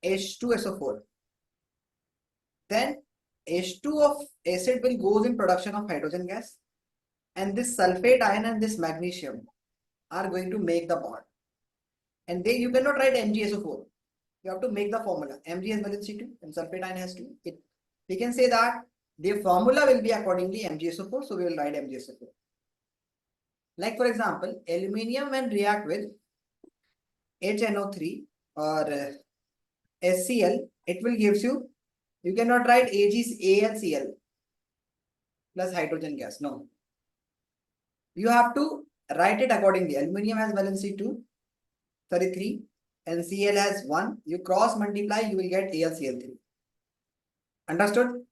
H2SO4. Then H2 of acid will goes in production of hydrogen gas, and this sulfate ion and this magnesium are going to make the bond. And they you cannot write MgSO4. You have to make the formula. Mg has valency 2 and sulfate ion has 2. We can say that the formula will be accordingly MgSO4, so we will write MgSO4. Like for example, aluminium when react with HNO3 or SCl, it will gives you cannot write AgAlCl plus hydrogen gas. No. You have to write it accordingly. Aluminium has valency 3 and Cl has 1. You cross multiply, you will get AlCl3. Understood?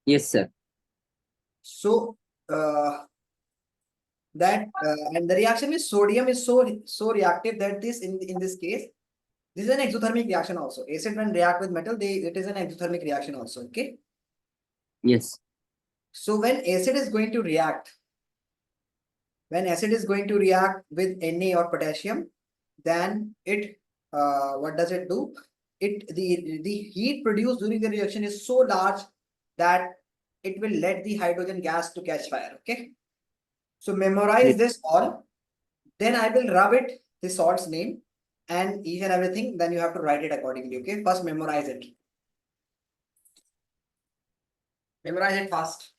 Yes, sir. So and the reaction with sodium is so reactive that in this case, this is an exothermic reaction also. Acid when react with metal, it is an exothermic reaction also. Okay. Yes. So when acid is going to react with Na or potassium, then it what does it do? The heat produced during the reaction is so large that it will let the hydrogen gas to catch fire. Okay. So memorize this all. Then I will rub it, the salt's name and each and everything. Then you have to write it accordingly. Okay. First memorize it. Memorize it fast.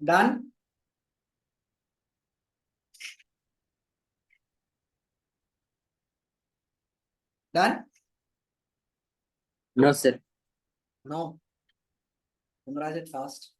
Done. Done. No, sir. No. Memorize it fast.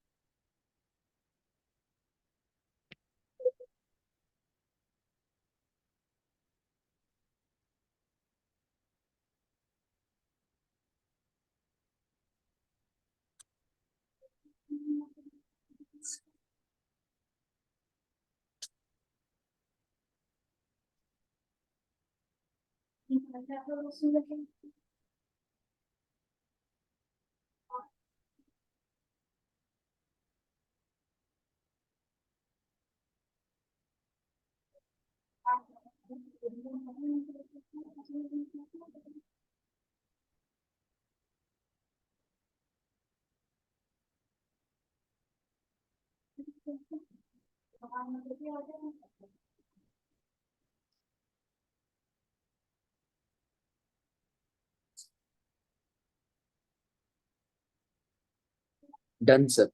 Done, sir.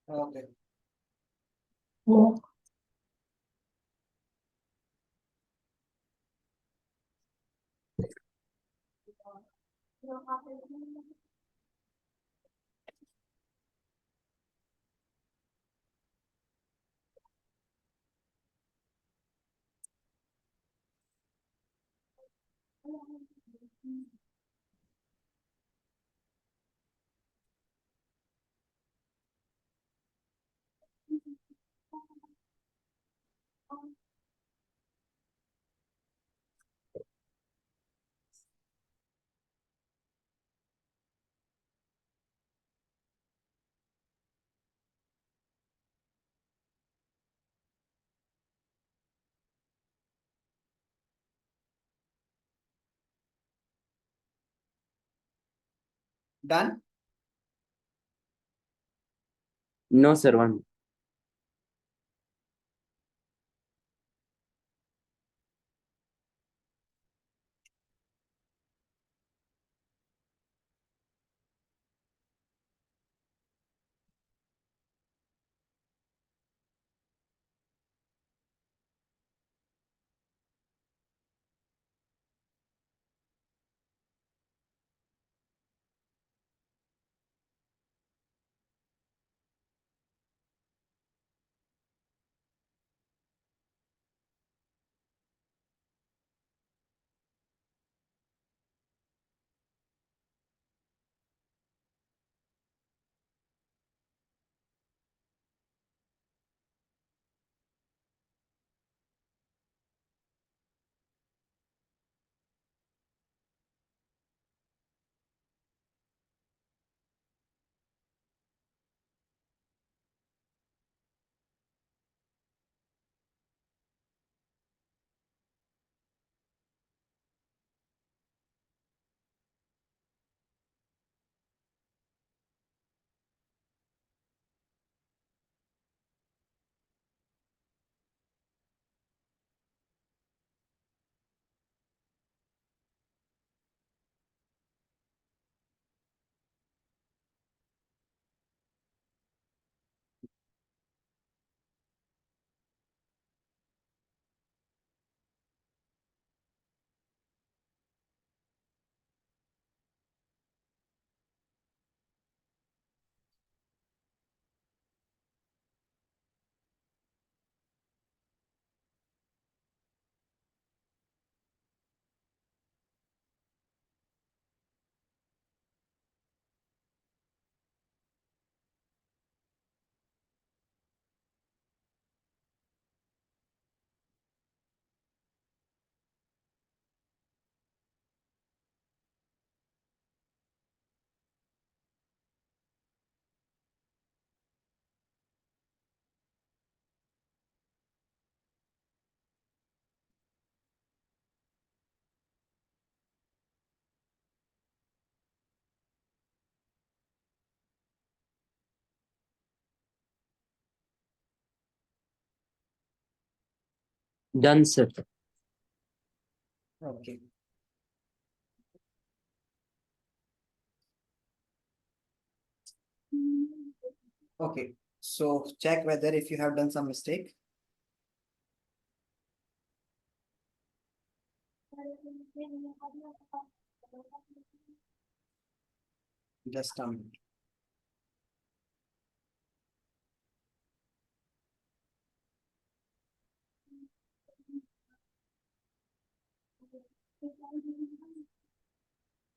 Okay. Done. No, sir. One. Done, sir. Okay. Okay. So check whether if you have done some mistake. Just a minute.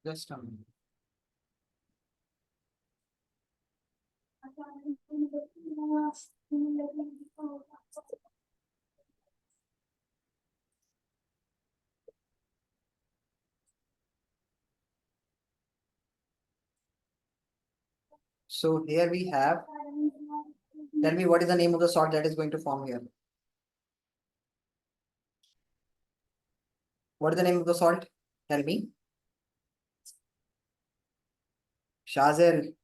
Just a minute. So here we have, tell me what is the name of the salt that is going to form here? What is the name of the salt? Tell me. Shazil,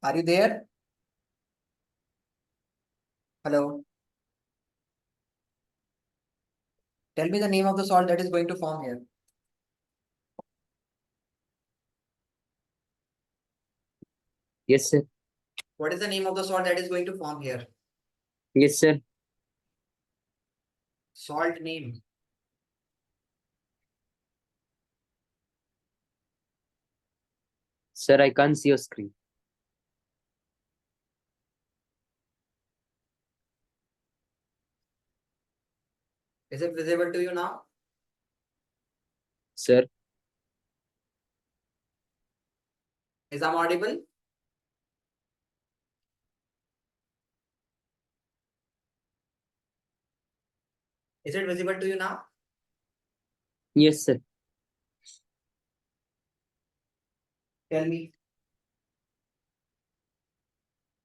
are you there? Hello. Tell me the name of the salt that is going to form here. Yes, sir. What is the name of the salt that is going to form here? Yes, sir. Salt name. Sir, I can't see your screen. Is it visible to you now? Sir, Is I'm audible? Is it visible to you now? yes, sir. Tell me.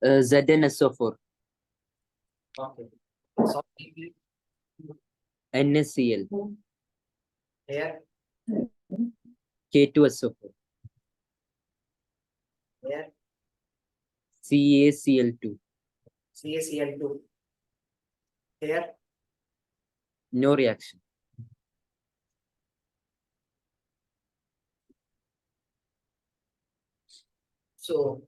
ZnSO4, Okay. Salt name NaCl, here, K2SO4, here, CaCl2. CaCl2. Here. No reaction. So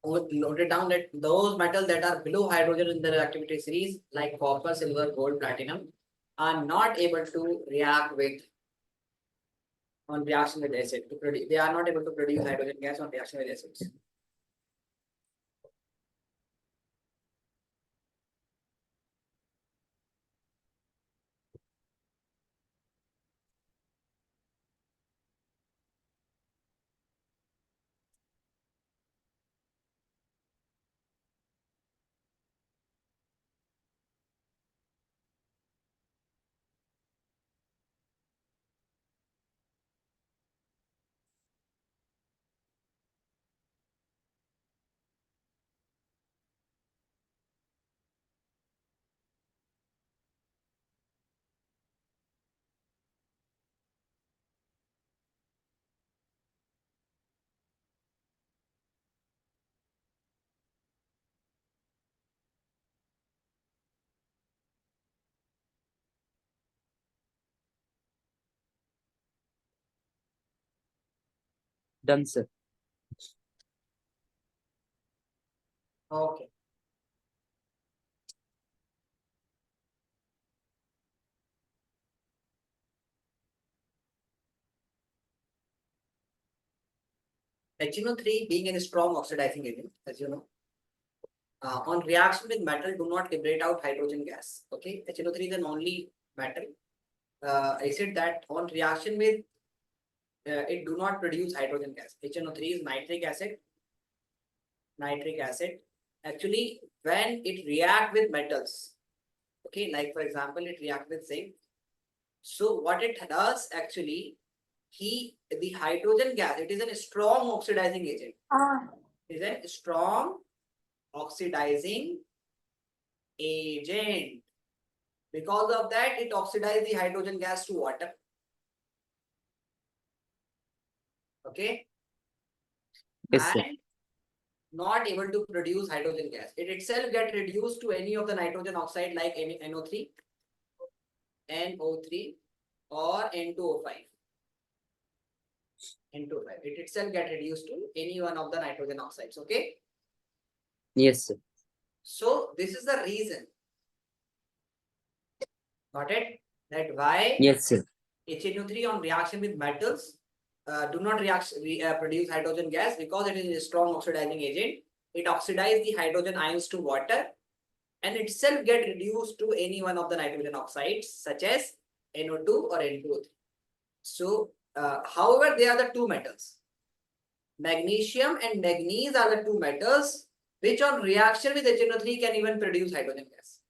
note it down that those metals that are below hydrogen in the reactivity series, like copper, silver, gold, platinum, are not able to react with on reaction with acid to produce. They are not able to produce hydrogen gas on reaction with acids. Done, sir. Okay. HNO3 being a strong oxidizing agent, as you know, on reaction with metal do not liberate out hydrogen gas. Okay, HNO3 is an only metal acid that on reaction with it do not produce hydrogen gas. HNO3 is nitric acid. Nitric acid. Actually, when it react with metals, okay, like for example, it react with zinc. So what it does actually, the hydrogen gas, it is a strong oxidizing agent. It is a strong oxidizing agent. Because of that, it oxidizes the hydrogen gas to water. Okay. Yes, sir. And not able to produce hydrogen gas. It itself get reduced to any of the nitrogen oxide like NO3, NO3 or N2O5. N2O5. It itself get reduced to any one of the nitrogen oxides. Okay. Yes, sir. So this is the reason. Got it? That why Yes, sir. HNO3 on reaction with metals do not produce hydrogen gas because it is a strong oxidizing agent. It oxidizes the hydrogen ions to water and itself get reduced to any one of the nitrogen oxides such as NO2 or N2O3. So, however, they are the two metals. Magnesium and manganese are the two metals which on reaction with HNO3 can even produce hydrogen gas.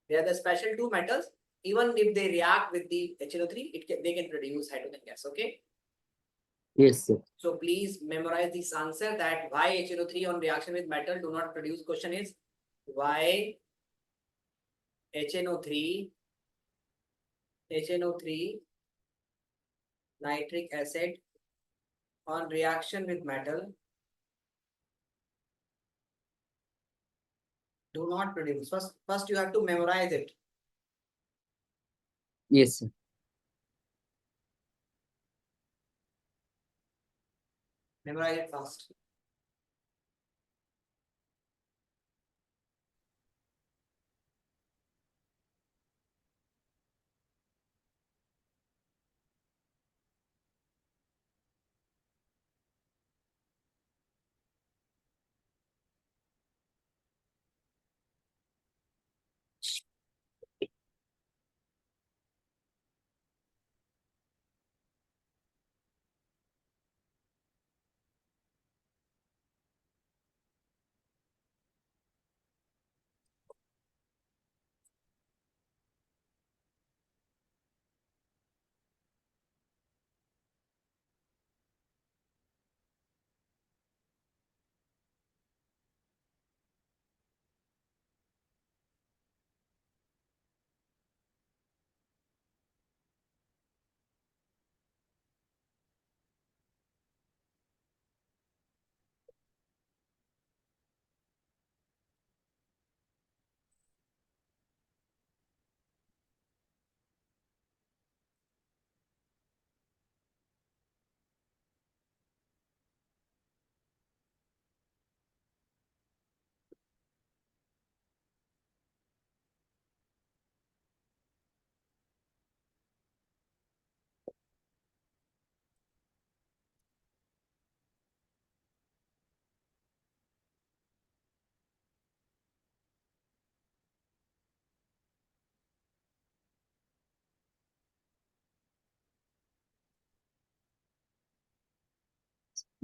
They are the special two metals. Even if they react with the HNO3, they can produce hydrogen gas. Okay. Yes, sir. So please memorize this answer that why HNO3 on reaction with metal do not produce. Question is why HNO3 nitric acid on reaction with metal do not produce. First you have to memorize it. Yes, sir. Memorize it fast.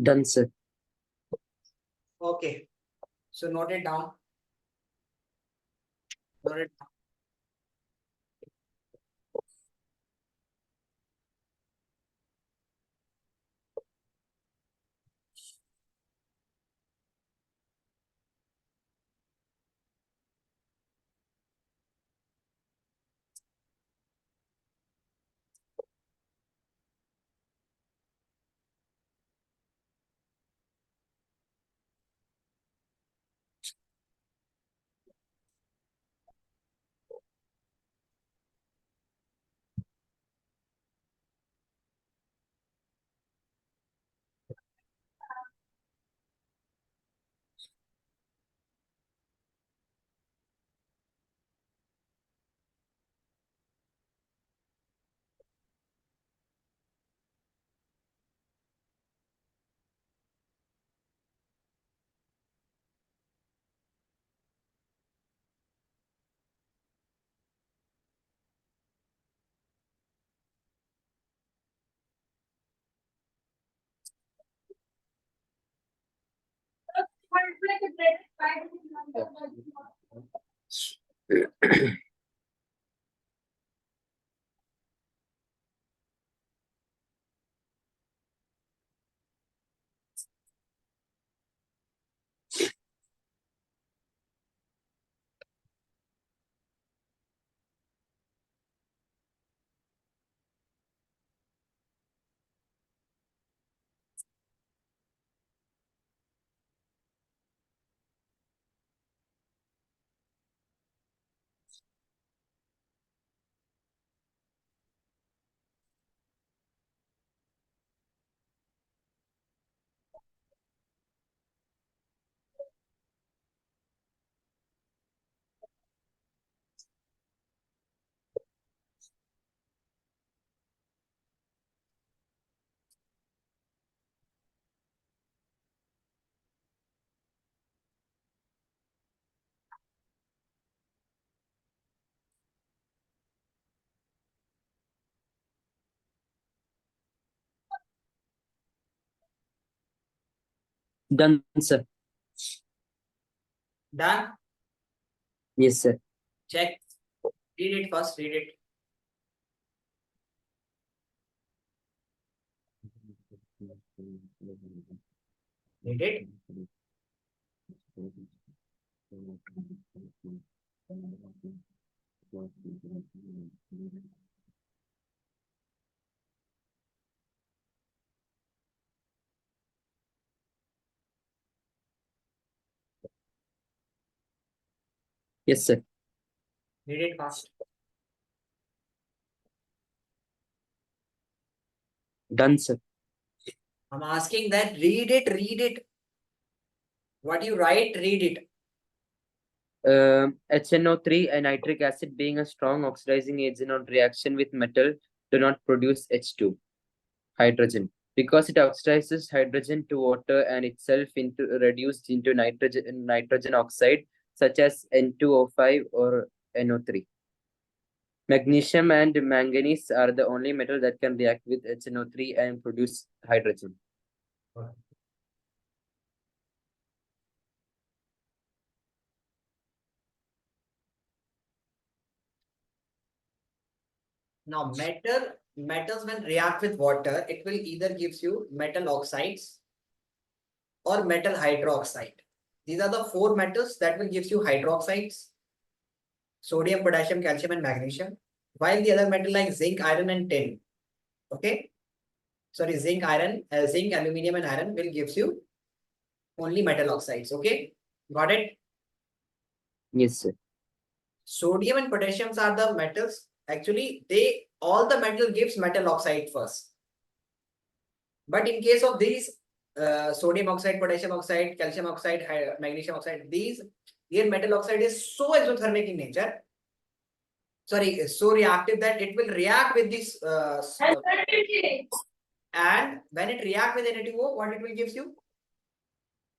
Done, sir. Okay. So note it down. Note it down. Done, sir. Done. Yes, sir. Check. Read it first. Read it. Read it. Yes, sir. Read it fast. Done, sir. I'm asking that. Read it. Read it. What you write, read it. HNO3 and nitric acid being a strong oxidizing agent on reaction with metal do not produce H2, hydrogen, because it oxidizes hydrogen to water and itself into reduced into nitrogen oxide such as N2O5 or NO3. Magnesium and manganese are the only metal that can react with HNO3 and produce hydrogen. Now, metals when react with water, it will either gives you metal oxides or metal hydroxide. These are the four metals that will gives you hydroxides: sodium, potassium, calcium, and magnesium. While the other metal like zinc, iron, and tin. Okay. Sorry, zinc, iron, zinc, aluminum, and iron will gives you only metal oxides. Okay. Got it? Yes, sir. Sodium and potassium are the metals. Actually, they all the metal gives metal oxide first. But in case of these sodium oxide, potassium oxide, calcium oxide, magnesium oxide, these their metal oxide is so exothermic in nature. Sorry, so reactive that it will react with this. And when it react with Na2O, what it will gives you?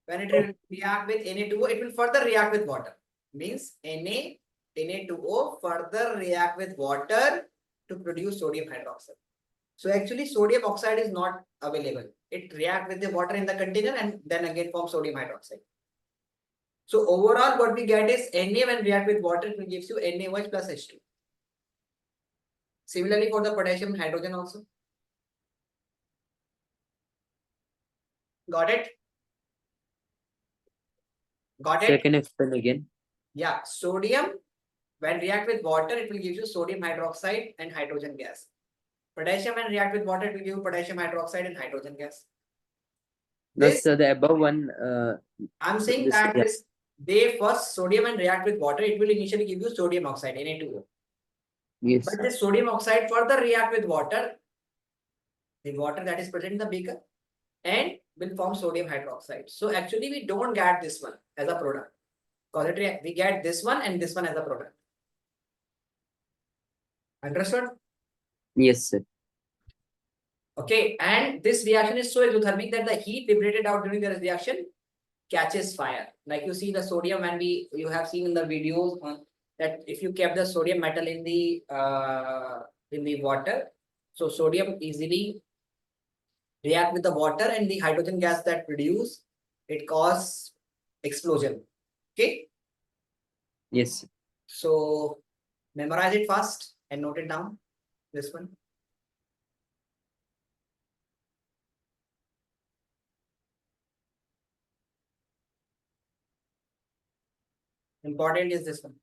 When it will react with Na2O, it will further react with water. Means Na2O further react with water to produce sodium hydroxide. So actually sodium oxide is not available. It reacts with the water in the container and then again forms sodium hydroxide. So overall what we get is Na when react with water, it will gives you NaOH plus H2. Similarly for the potassium and hydrogen also. Got it? Got Sir, it? can you explain again? Yeah. Sodium when react with water, it will give you sodium hydroxide and hydrogen gas. Potassium when react with water, it will give you potassium hydroxide and hydrogen gas. No, This sir, the above one, I'm saying this, that yeah. this they first sodium and react with water, it will initially give you sodium oxide, Na2O. Yes, But this sodium oxide further react with water, the water that is present in the beaker, and will form sodium hydroxide. So actually we don't get this one as a product. Because we get this one and this one as a product. Understood? Yes, sir. Okay, and this reaction is so exothermic that the heat liberated out during the reaction catches fire. Like you see the sodium when you have seen in the videos that if you kept the sodium metal in the water, so sodium easily react with the water and the hydrogen gas that produce, it cause explosion. Okay, Yes, sir. so memorize it fast and note it down. This one. Important is this one.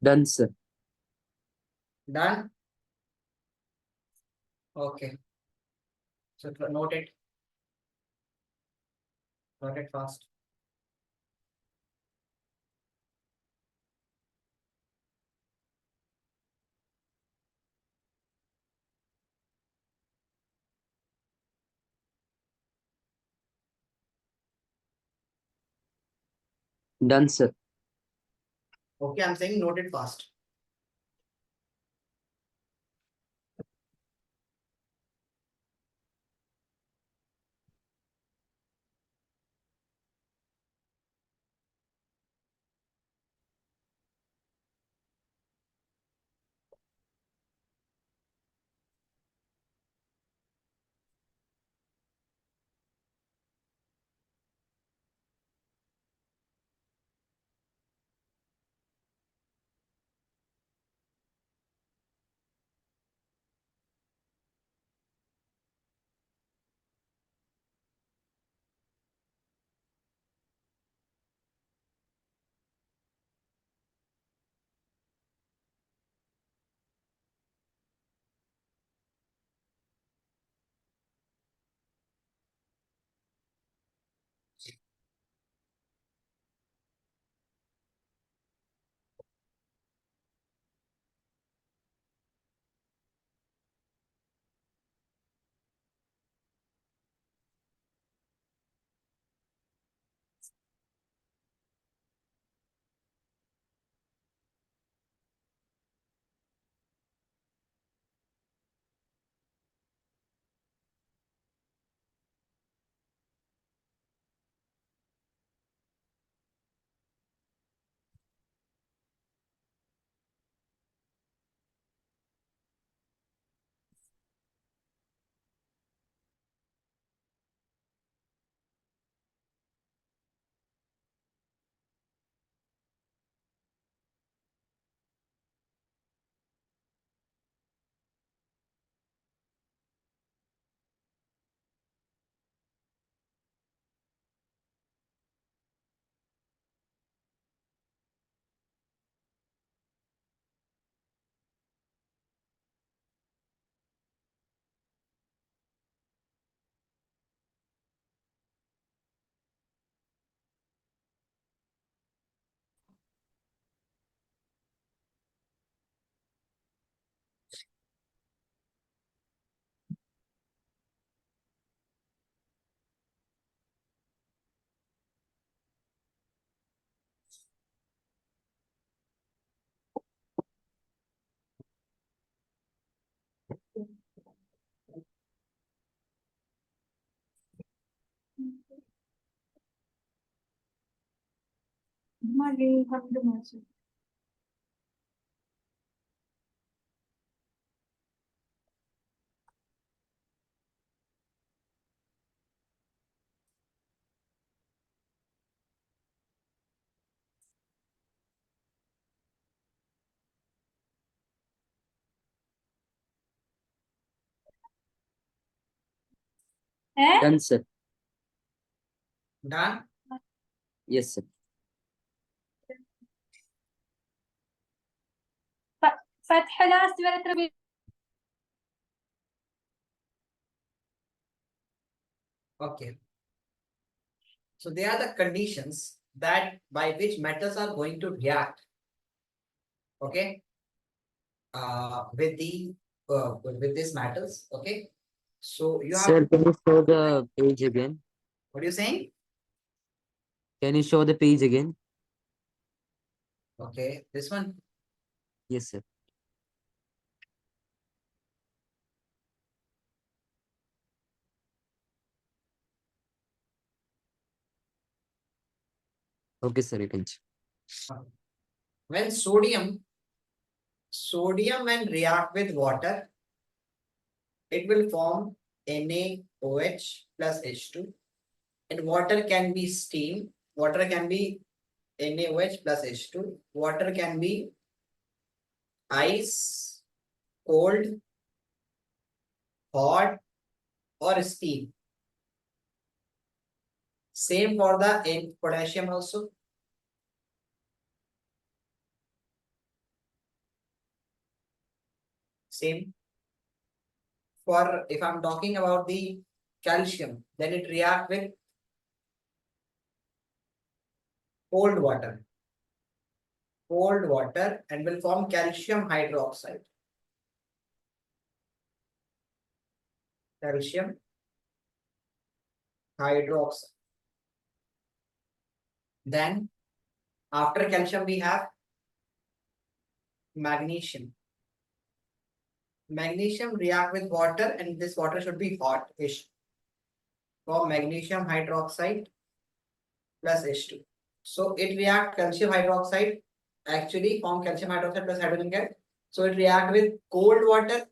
Done, sir. Done. Okay. So note it. Note it fast. Done, sir. Okay, I'm saying note it fast. Done, sir. Done. Yes, sir. فتح لاست Okay. So they are the conditions that by which metals are going to react. Okay. With the with these metals. Okay. So you have. Sir, can you show the page again? What are you saying? Can you show the page again? Okay. This one. Yes, sir. Okay, sir, you can. When sodium and react with water, it will form NaOH plus H2. And water can be steam. Water can be NaOH plus H2. Water can be ice, cold, hot, or steam. Same for the potassium also. Same. For if I'm talking about the calcium, then it react with cold water. Cold water and will form calcium hydroxide. Calcium hydroxide. Then after calcium we have magnesium. Magnesium react with water and this water should be hot-ish. Form magnesium hydroxide plus H2. So it react calcium hydroxide actually form calcium hydroxide plus hydrogen gas. So it react with cold water,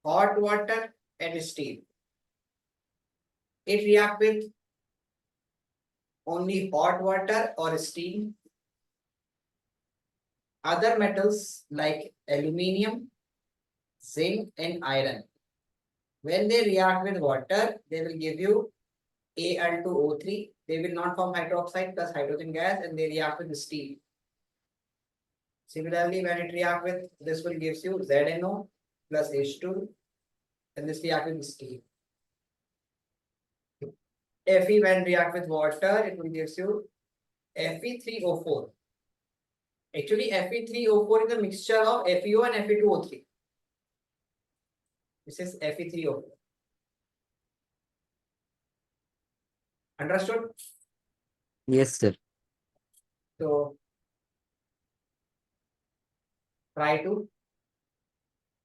hot water and steam. It react with only hot water or steam. Other metals like aluminium, zinc and iron. When they react with water, they will give you Al2O3. They will not form hydroxide plus hydrogen gas and they react with steam. Similarly, when it react with this will gives you ZNO plus H2 and this react with steam. Fe when react with water, it will gives you Fe3O4. Actually, Fe3O4 is a mixture of FeO and Fe2O3. This is Fe3O4. Understood? Yes, sir. So try to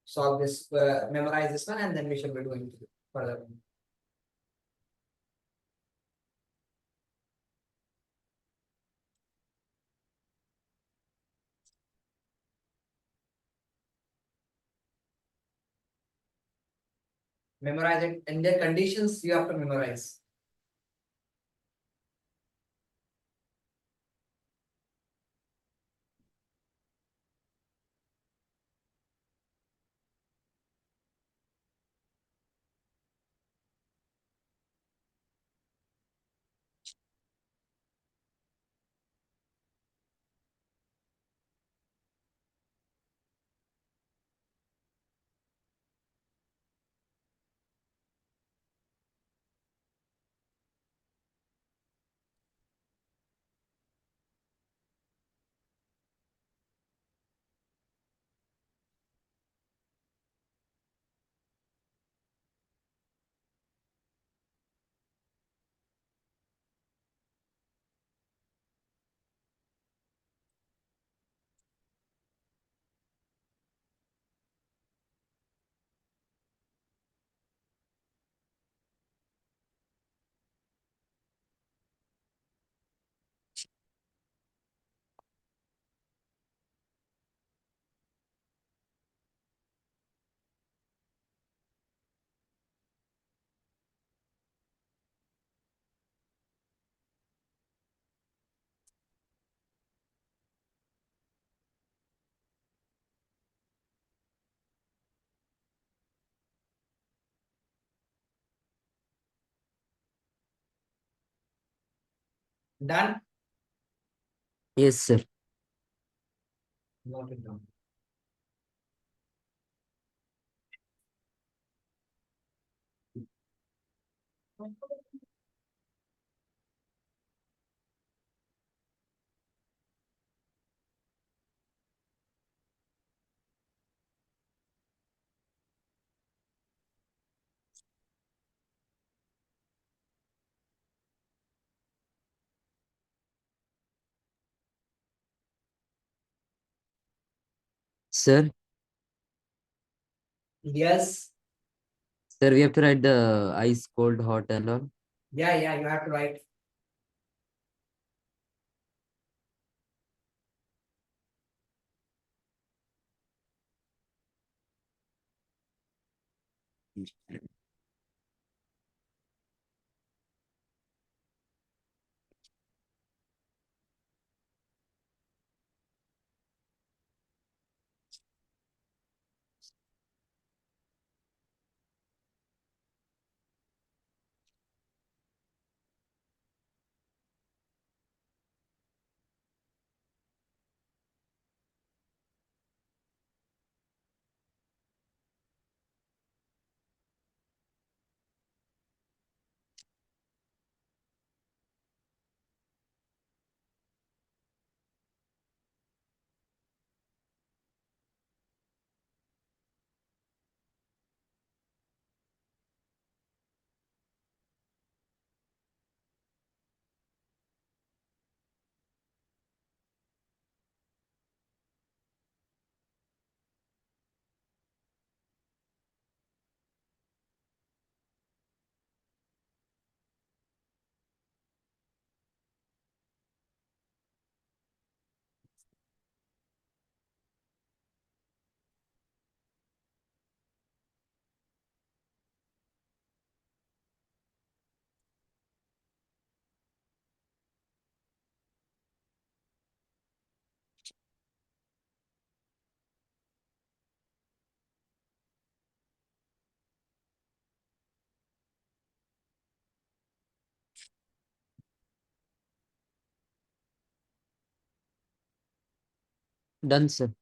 solve this, memorize this one, and then we shall be doing further. Memorize it, and their conditions you have to memorize. Done? Yes, sir. Note it down. Sir, Yes. sir, we have to write the ice, cold, hot, and all. Yeah, you have to write. Done, sir.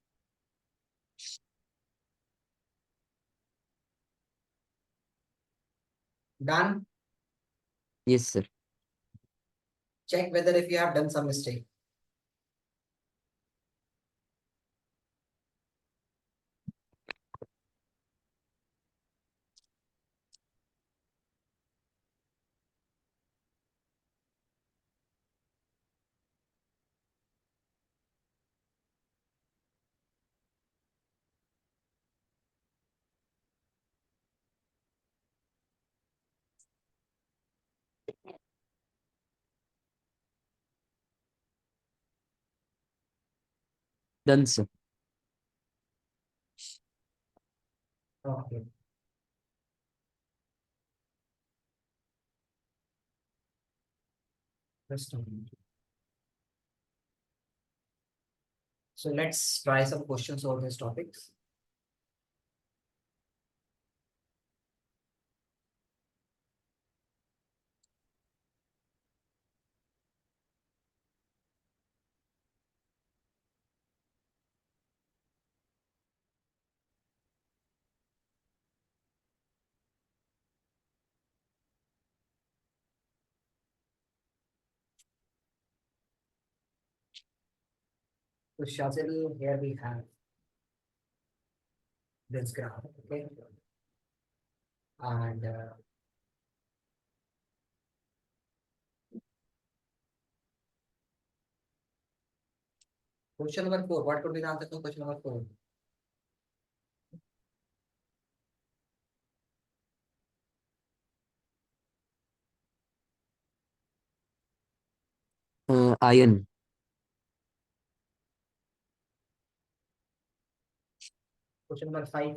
Done. Yes, sir. Check whether if you have done some mistake. Done, sir. Okay. Just a minute. So let's try some questions over these topics. So Shazil, here we have this graph, okay? And question number 4, what could be the answer to question number 4? Iron. Question number 5.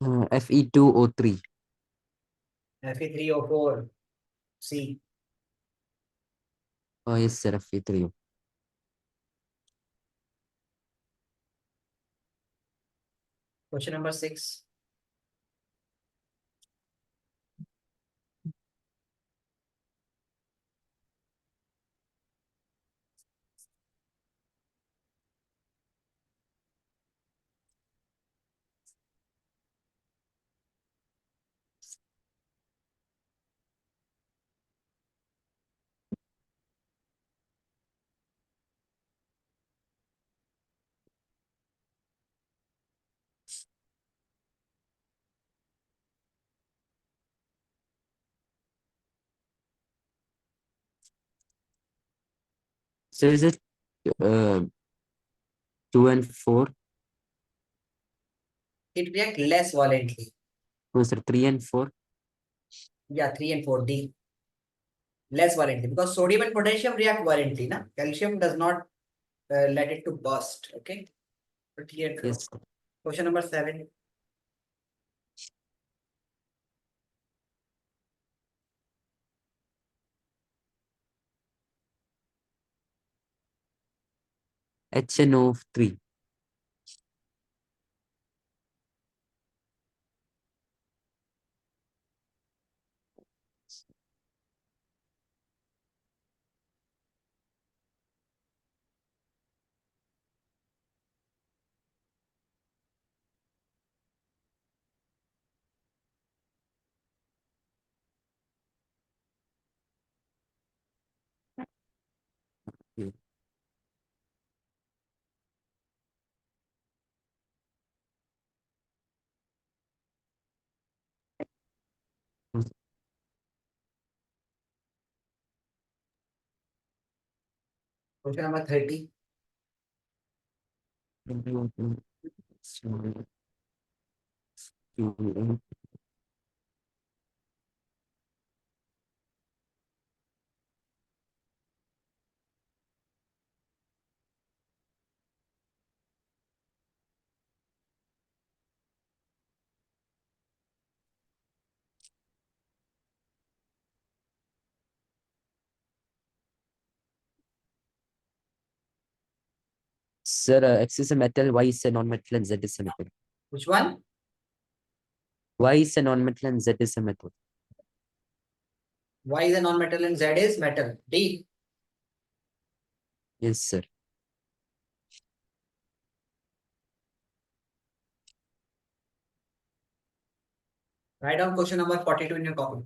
Fe2O3. Fe3O4. C. Oh, yes, sir. Fe3O. Question number 6. So is it 2 and 4? It react less violently. No, sir. 3 and 4. Yeah, 3 and 4. D. Less violently because sodium and potassium react violently. Na? Calcium does not let it to burst. Okay. But here, Yes. question number 7. HNO3. Yeah. Question number 30. Sir, X is a metal, Y is a non-metal, and Z is a metal. Which one? Y is a non-metal and Z is a metal. Y is a non-metal and Z is metal. D. Yes, sir. Write down question number 42 in your copy.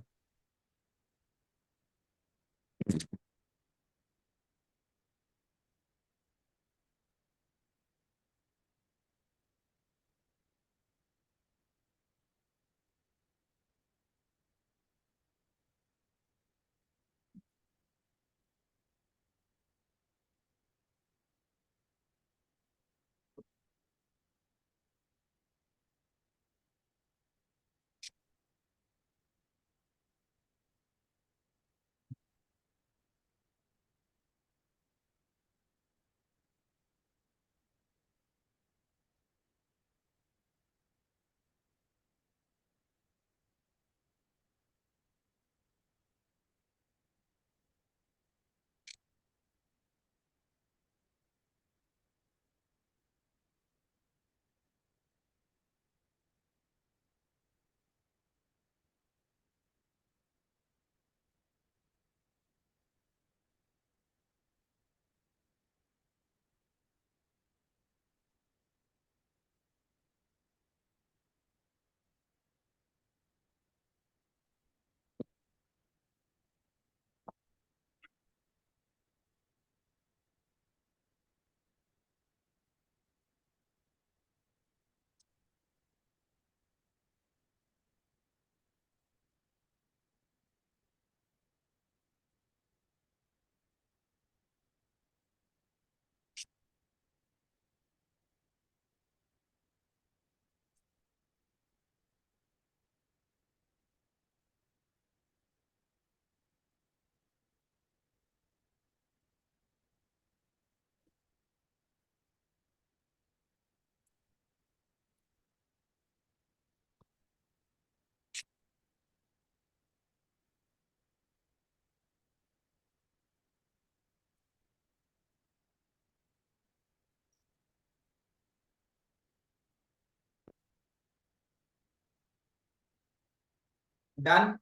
Done.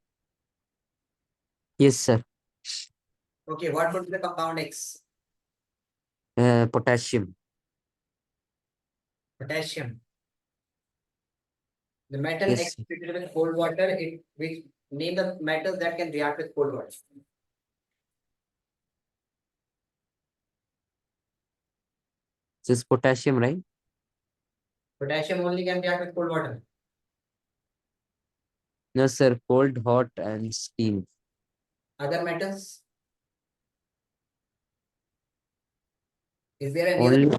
Yes, sir. Okay, what would be the compound X? Potassium. Potassium. The metal Yes, X sir. treated with cold water. It which name the metals that can react with cold water. This is potassium, right? Potassium only can react with cold water. No, sir. Cold, hot, and steam. Other metals? Is there any other? Only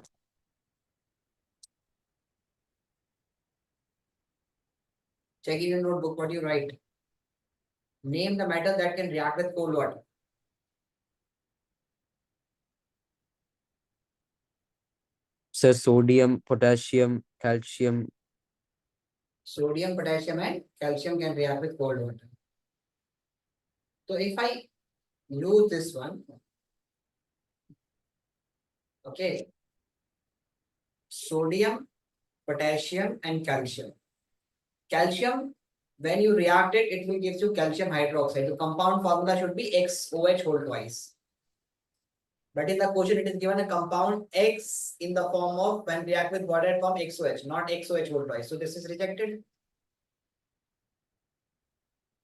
Check in your notebook what you write. Name the metal that can react with cold water. sir, sodium, potassium, calcium. Sodium, potassium, and calcium can react with cold water. So if I use this one, okay, sodium, potassium, and calcium. Calcium, when you react it, it will give you calcium hydroxide. The compound formula should be XOH whole twice. But in the question, it is given a compound X in the form of when react with water form XOH, not XOH whole twice. So this is rejected.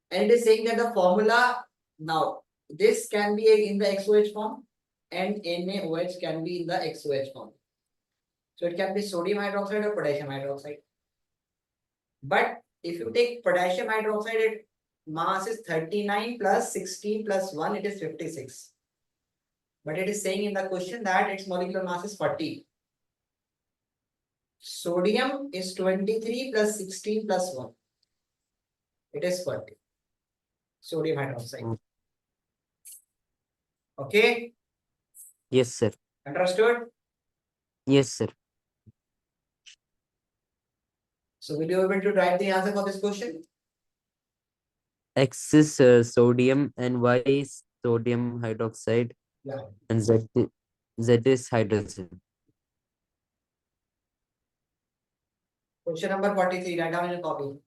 And it is saying that the formula now this can be in the XOH form and NaOH can be in the XOH form. So it can be sodium hydroxide or potassium hydroxide. But if you take potassium hydroxide, its mass is 39 plus 16 plus 1, it is 56. But it is saying in the question that its molecular mass is 40. Sodium is 23 plus 16 plus 1. It is 40. Sodium hydroxide. Okay? Yes, sir. Understood? Yes, sir. So will you be able to write the answer for this question? X is sodium and Y is sodium hydroxide Yeah. and Z is hydrogen. Question number 43. Write down in your copy.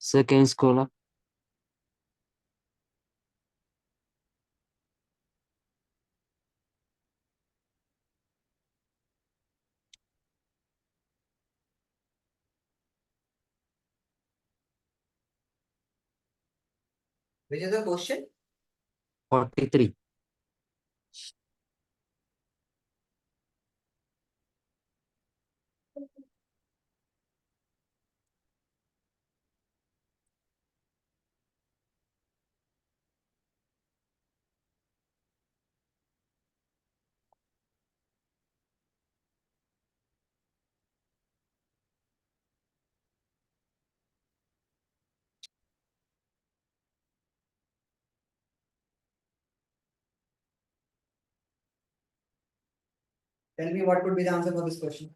Second scholar. Which is the question? 43. Tell me what would be the answer for this question.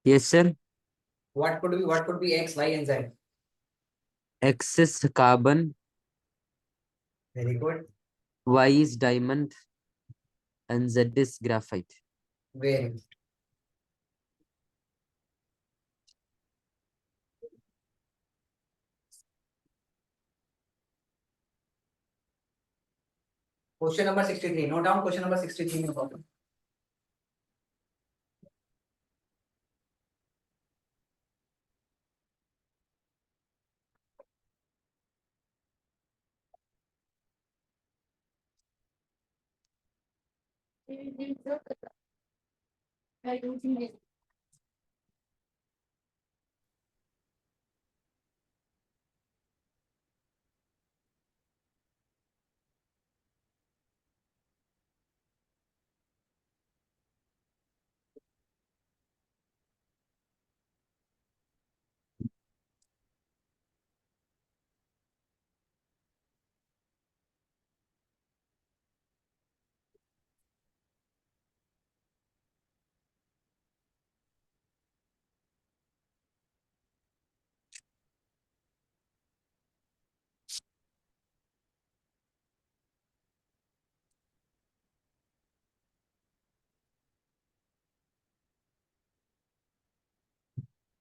Yes, sir. What could be X, Y, and Z? X is carbon, Very good. Y is diamond, and Z is graphite. Very good. Question number 63. Note down question number 63 in the bottom.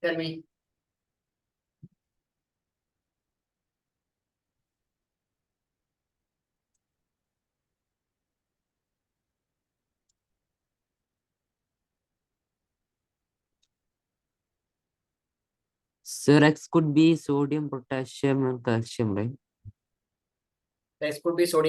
Tell me. Sir, X could be sodium, potassium, and calcium, right? This could be sodium.